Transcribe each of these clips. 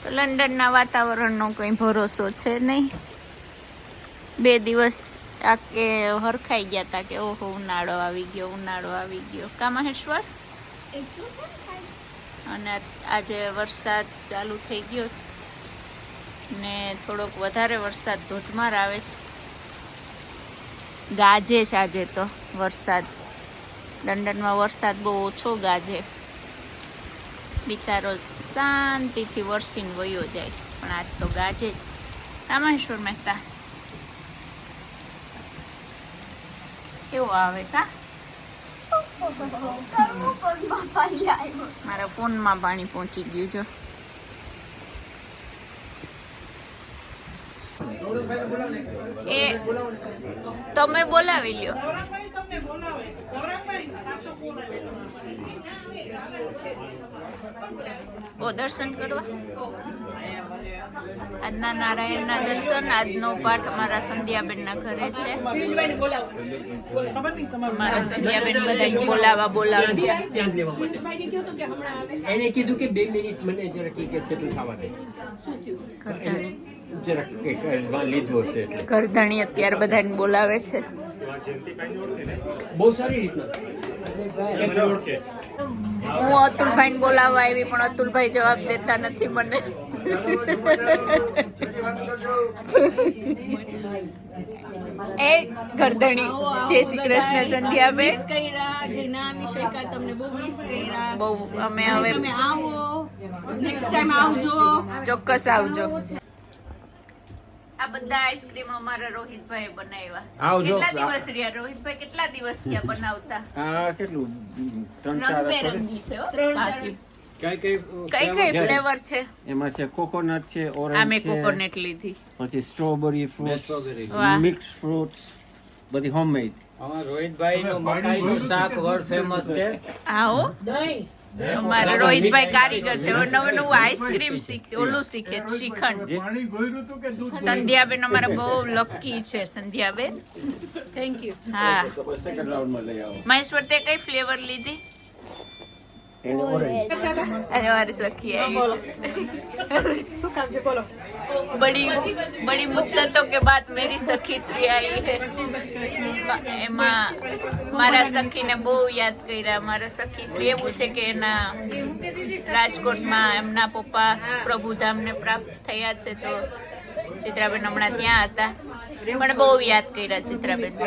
તો લંડનના વાતાવરણનો કંઈ ભરોસો છે નહીં. 2 દિવસ આકે હરખાઈ ગયા હતા કે ઓહો ઉનાળો આવી ગયો કા મહેશ્વર. અને આજે વરસાદ ચાલુ થઈ ગયો ને થોડોક વધારે વરસાદ ધોધમાર આવે છે. ગાજે છે આજે તો વરસાદ. લંડનમાં વરસાદ બહુ ઓછો ગાજે. બિચારો શાંતિથી વરસીને વયો જાય, પણ આજ તો ગાજે જ. રામેશ્વર મહેતા કેવો આવે કા? મારા ફોનમાં પાણી પહોંચી ગયું છે. એ તમે બોલાવી લ્યો. ઓ દર્શન કરવા આજના નારાયણના દર્શન. આજનો પાઠ અમારા સંધ્યાબેનના ઘરે છે. અમારા સંધ્યાબેન બધા બોલાવ્યા. એને કીધું કે 2 મિનિટ મને જરા કે સેટલ થવા દે. કરધણી અત્યારે બધાને બોલાવે છે. બહુ સારી રીતના હું અતુલભાઈ બોલાવવા આવી, પણ અતુલભાઈ જવાબ દેતા નથી મને. એ કરધણી જય શ્રી કૃષ્ણ સંધ્યાબેન. બહુ અમે હવે ચોક્કસ આવજો. આ બધા આઈસ્ક્રીમ અમારા રોહિતભાઈ બનાવ્યા. કેટલા દિવસ રહ્યા રોહિતભાઈ? કેટલા દિવસ થયા બનાવતા? કેટલું રંગબેરંગી છે. કઈ ફ્લેવર છે એમાં? છે કોકોનટ છે, ઓરેન્જ આ મેં કોકોનટ લીધી. પછી સ્ટ્રોબેરી ફ્રૂટ્સ, મિક્સ ફ્રૂટ્સ, બધી હોમમેડ. રોહિતભાઈ નું મકાઈ નું શાક વર્લ્ડ ફેમસ છે. આવો અમારા રોહિતભાઈ કારીગર છે. નવું નવું આઈસ્ક્રીમ શીખે, ઓલું શીખે શ્રીખંડ. સંધ્યાબેન અમારા બહુ લકી છે. સંધ્યાબેન થેન્ક યુ. હા મહેશ્વર તે કઈ ફ્લેવર લીધી? हमारी सखी है बड़ी मुद्दतों के बाद मेरी सखी श्री आई है. એમાં મારા સખીને બહુ યાદ કર્યા. મારા સખી શ્રી એવું છે કે એના રાજકોટમાં એમના પપ્પા પ્રભુધામને પ્રાપ્ત થયા છે, તો ચિત્રાબેન હમણાં ત્યાં હતા, પણ બહુ યાદ કર્યા ચિત્રાબેન. તો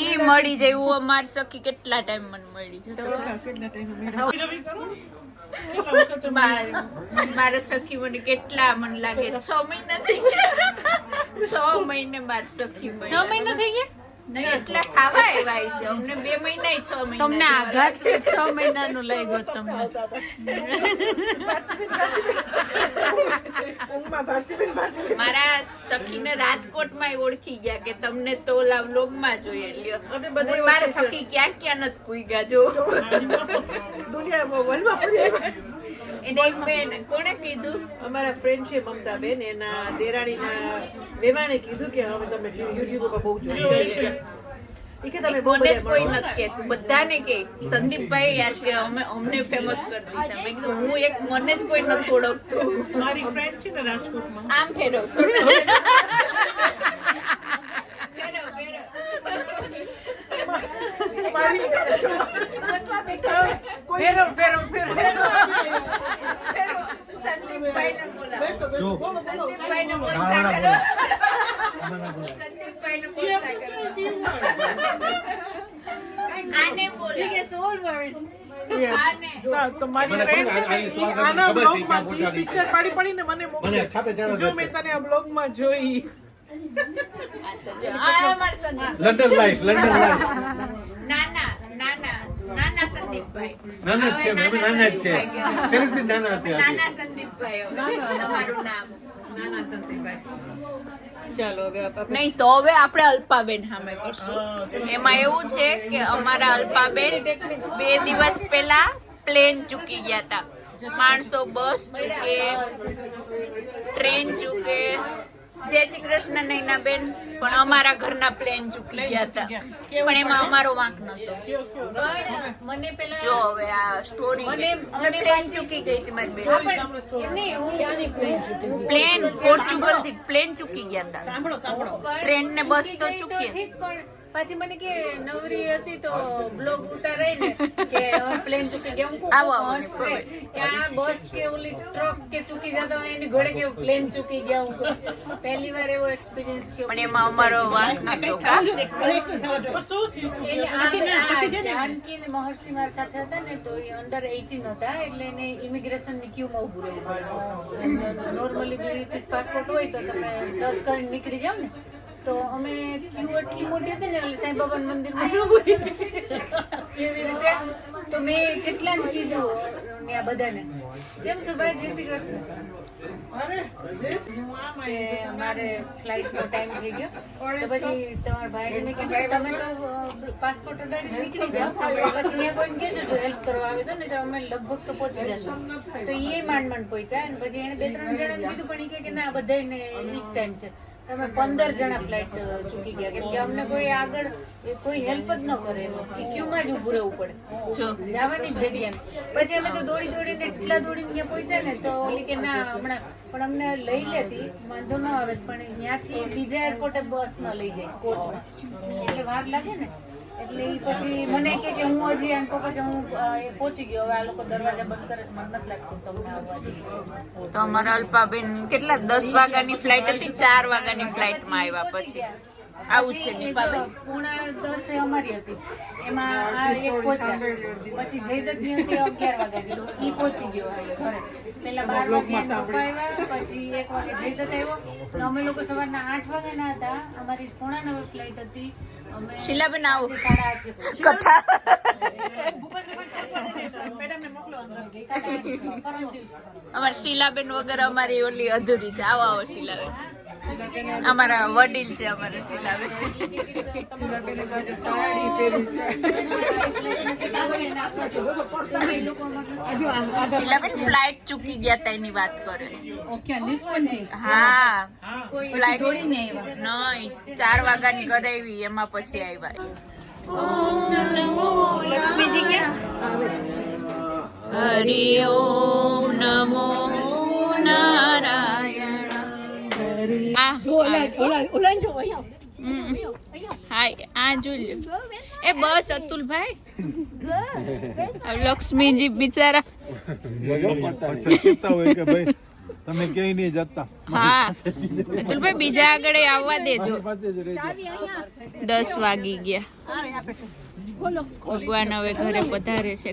ઈ મળી જાય એવું અમારી સખી કેટલા ટાઈમ મને મળી છે. મારા સખી મને કેટલા મને લાગે 6 મહિના થઈ ગયા. 6 મહિને મારી સખી 6 મહિના થઈ ગયા. નહીં એટલા ખાવા આવ્યા છે અમને. 2 મહિના 6 મહિના. તમને આઘાત 6 મહિનાનું લઈ ગયો તમને. મારા સખીને રાજકોટમાં ઓળખી ગયા કે તમને તો ઓલા વ્લોગમાં જોઈએ લ્યો. મારા સખી ક્યાં ક્યાં નથી પૂગ્યા જો. એને એક બેન કોણે કીધું? અમારા ફ્રેન્ડ છે મમતા બેન, એના દેરાણીના વેવાણે કીધું કે હવે તમે યુટ્યુબ ઉપર બહુ જોઈ છે. મને જ કોઈ નથી કહેતું, બધાને કે સંદીપભાઈ યાદ કે અમને ફેમસ કરી દીધા. મેં કીધું હું એક મને જ કોઈ નથી ઓળખતું. મારી ફ્રેન્ડ છે ને રાજકોટમાં. આમ ફેરો તમારી ફ્રેન્ડ આના બ્લોગમાં પિક્ચર પાડી પડીને મને મોકલી. જો મેં તને આ બ્લોગમાં જોઈ. લંડન લાઈફ નાના સંદીપભાઈ. નાના જ છે, અમે નાના જ છે. ફરીથી નાના હતા. નાના સંદીપભાઈ તમારું નામ. નાના સંદીપભાઈ. ચાલો હવે નહીં તો હવે આપણે અલ્પાબેન સામે કરશું. એમાં એવું છે કે અમારા અલ્પાબેન 2 દિવસ પહેલા પ્લેન ચૂકી ગયા હતા. માણસો બસ ચૂકે, ટ્રેન ચૂકે. જય શ્રી કૃષ્ણ નૈના બેન, પણ અમારા ઘરના પ્લેન ચૂકી ગયા હતા પણ એમાં અમારો વાંક નતો. પણ મને પેલા જો હવે આ સ્ટોરી મને પ્લેન ચૂકી ગઈ હતી મારી બેન. હું ક્યાંની પ્લેન ચૂકી પ્લેન પોર્ચુગલ થી પ્લેન ચૂકી ગયા હતા. ટ્રેન ને બસ તો ચૂકી. ઠીક પણ પછી મને કે નવરી હતી તો બ્લોગ ઉતારાય ને કે પ્લેન ચૂકી ગયા. હું આવો, આવો. હસશે કે આ બસ કે ઓલી ટ્રક કે ચૂકી જતા હોય એની ઘોડે કે પ્લેન ચૂકી ગયા. હું પહેલી વાર એવો એક્સપિરિયન્સ થયો. પણ એમાં અમારો વાંક નતો કા. પણ શું થયું એટલે જાનકી ને મહર્ષિ મારા સાથે હતા ને તો એ અંડર 18 હતા એટલે એને ઇમિગ્રેશન ની ક્યુમાં ઉભું રહેવું. નોર્મલી બ્રિટિશ પાસપોર્ટ હોય તો તમે ટચ કરીને નીકળી જાવ ને તો અમે ક્યુ એટલી મોટી હતી ને એટલે સાંઈબાબાના મંદિરમાં ઉભું એવી રીતે. તો મેં કેટલાને કીધું ને આ બધાને કેમ છો ભાઈ, જય શ્રી કૃષ્ણ. કે મારે ફ્લાઇટનો ટાઈમ થઈ ગયો તો પછી તમારા ભાઈને મેં કીધું તમે તો પાસપોર્ટ ઉડાડી નીકળી જાઓ પછી અહીંયા કોઈને કહેજો જો હેલ્પ કરવા આવે તો ને તો અમે લગભગ તો પહોંચી જશું. તો એ માંડ પહોંચ્યા અને પછી એને 2-3 જણાને કીધું પણ એ કે ના બધાને વીક ટાઈમ છે. તમે 15 જણા ફ્લાઇટ ચૂકી ગયા કેમ કે અમને કોઈ આગળ કોઈ હેલ્પ જ ન કરે. એ ક્યુમાં જ ઊભું રહેવું પડે જો જવાની જ જગ્યા. પછી અમે તો દોડીને એટલા દોડીને ત્યાં પહોંચ્યા ને તો ઓલી કે ના હમણાં પણ અમને લઈ લેતી વાંધો ન આવે પણ ત્યાંથી બીજા એરપોર્ટે બસમાં લઈ જાય કોચમાં એટલે વાર લાગે ને. એટલે ઈ પછી મને કે હું હજી એમ પપ્પા કે હું પહોંચી ગયો હવે આ લોકો દરવાજા બંધ કરે મને નથી લાગતું તમને આવવા. તો અમારા અલ્પાબેન કેટલા 10 વાગ્યાની ફ્લાઇટ હતી 4 વાગ્યાની ફ્લાઇટમાં આવ્યા પછી આવું છે નીપાબેન. 9:30 અમારી હતી એમાં આ એક પહોંચ્યા પછી જયદત્તની હતી 11 વાગ્યાની ઈ પહોંચી ગયો ઘરે. પેલા 12 વાગે પપ્પા આવ્યા પછી 1 વાગે જયદત્ત આવ્યો. તો અમે લોકો સવારના 8 વાગ્યાના હતા. અમારી 9:30 ફ્લાઇટ હતી. અમે શીલાબેન આવો 8:30 કથા. અમારી શીલાબેન વગર અમારી ઓલી અધૂરી છે. આવો આવો શીલાબેન. અમારા વડીલ છે અમારા શીલાબેન. શીલાબેન ફ્લાઇટ ચૂકી ગયા તા એની વાત કરે. હા ફ્લાઇટ નહીં 4 વાગ્યાની કરાવી એમાં પછી આવ્યા. લક્ષ્મીજી ક્યાં હરિ ઓમ નમો નારાયણ. હાય આ જોઈ લો. એ બસ અતુલભાઈ લક્ષ્મીજી બિચારા. તમે ક્યાંય નહીં જતા. હા અતુલભાઈ બીજા આગળ આવવા દેજો. 10 વાગી ગયા. ભગવાન હવે ઘરે પધારે છે.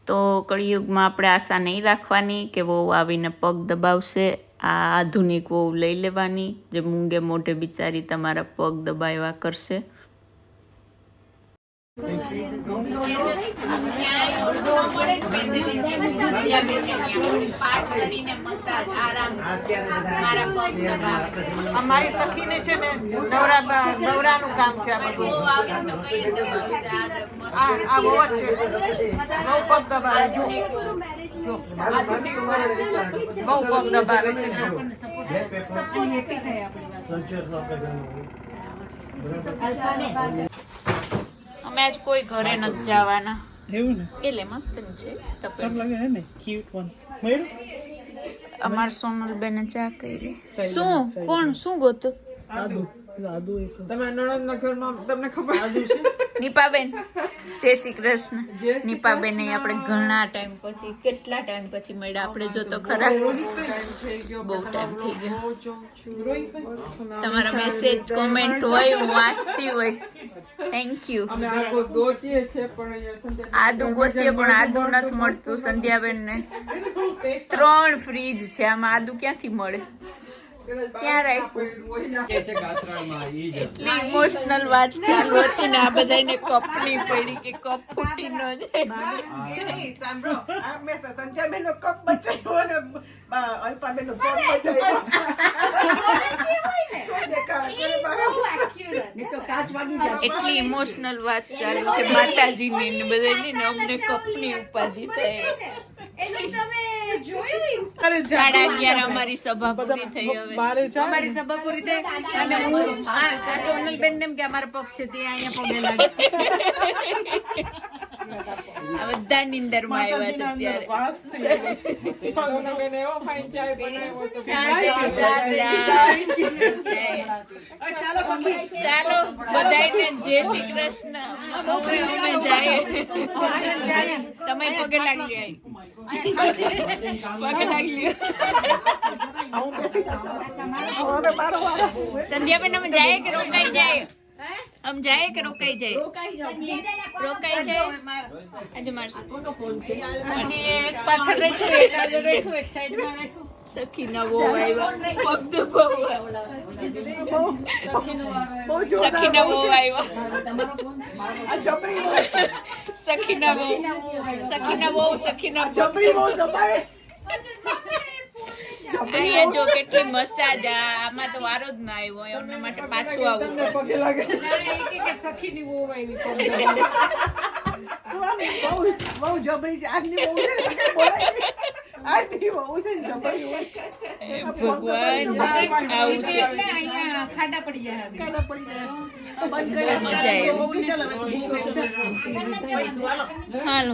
તો કળિયુગમાં આપણે આશા નહીં રાખવાની કે વહુ આવીને પગ દબાવશે. આ આધુનિક વહુ લઈ લેવાની જે મૂંગે મોઢે બિચારી તમારા પગ દબાવ્યા કરશે. અમારી સખીને છે ને નવરાનું કામ છે આ બધું. આ બહુ જ છે બહુ પગ દબાવે જો બહુ પગ દબાવે છે જો. હેપી થાય આપણી અમે આજ કોઈ ઘરે નથી જવાના. એવું ને એટલે મસ્ત છે તપેલું. લાગે હે ને ક્યુટ વન મળ્યું. અમાર સોનલબેને ચા કરી. શું કોણ શું ગોતું? તમારા નણંદના ઘરમાં તમને ખબર છે નીપાબેન જય શ્રી કૃષ્ણ. નીપાબેન આપણે ઘણા ટાઈમ પછી કેટલા ટાઈમ પછી મળ્યા આપણે જો તો ખરા બહુ ટાઈમ થઈ ગયો. તમારા મેસેજ કોમેન્ટ હોય હું વાંચતી હોય. Thank you. આદુ ગોતીએ પણ આદુ નથી મળતું સંધ્યાબેન ને. 3 ફ્રીજ છે આમાં આદુ ક્યાંથી મળે? ક્યાં રાખ્યું? એટલી ઇમોશનલ વાત ચાલુ હતી ને આ બધાને કપની પડી કે કપ ફૂટી ન જાય. સાંભળો આ મેં સંધ્યાબેનનો કપ બચાવ્યો ને અલ્પાબેનનો કપ બચાવ્યો. એટલી ઇમોશનલ વાત ચાલુ છે માતાજીની ને બધાની ને અમને કપની ઉપાધિ થાય. 11:30 અમારી સભા પૂરી થઈ હવે. બારે ચાલ અમારી સભા પૂરી થઈ અને હું આ સોનલબેન ને એમ કે અમારા પગ છે ત્યાં અહીંયા પગે લાગે. આ બધા નિંદરમાં આવ્યા છે અત્યારે. વાસ થઈ ચાલો બધાને જય શ્રી કૃષ્ણ. હવે અમે જાય તમે પગે લાગી જાય. પગે લાગી લ્યો. સંધ્યાબેન અમે જાય કે રોકાઈ જાય? हम जाए कि रोकाई जाए? रोकाई जाए. આજે મારશે અને એક પાછળ રહી છું એક આગળ રહી છું એક સાઈડ માં રાખું. સખીના બહુ આવ્યા. પગ બહુ આવ્યા. સખીના બહુ આવ્યા. સખીના બહુ અહીંયા જો કેટલી મસાજ. આમાં તો વારો જ ના આવ્યો એમના માટે પાછું આવું. ના, એ કે સખીની બહુ આવી બહુ જબરી છે આજની બહુ છે ને પછી બોલાય નહીં. આજની બહુ છે ને જબરી હોય. ભગવાન આવું છે. એટલે અહીંયા ખાડા પડી જાય હવે. કાના પડી જાય. બંધ મજા કરે આવી. ચાલ હવે તું. હાલો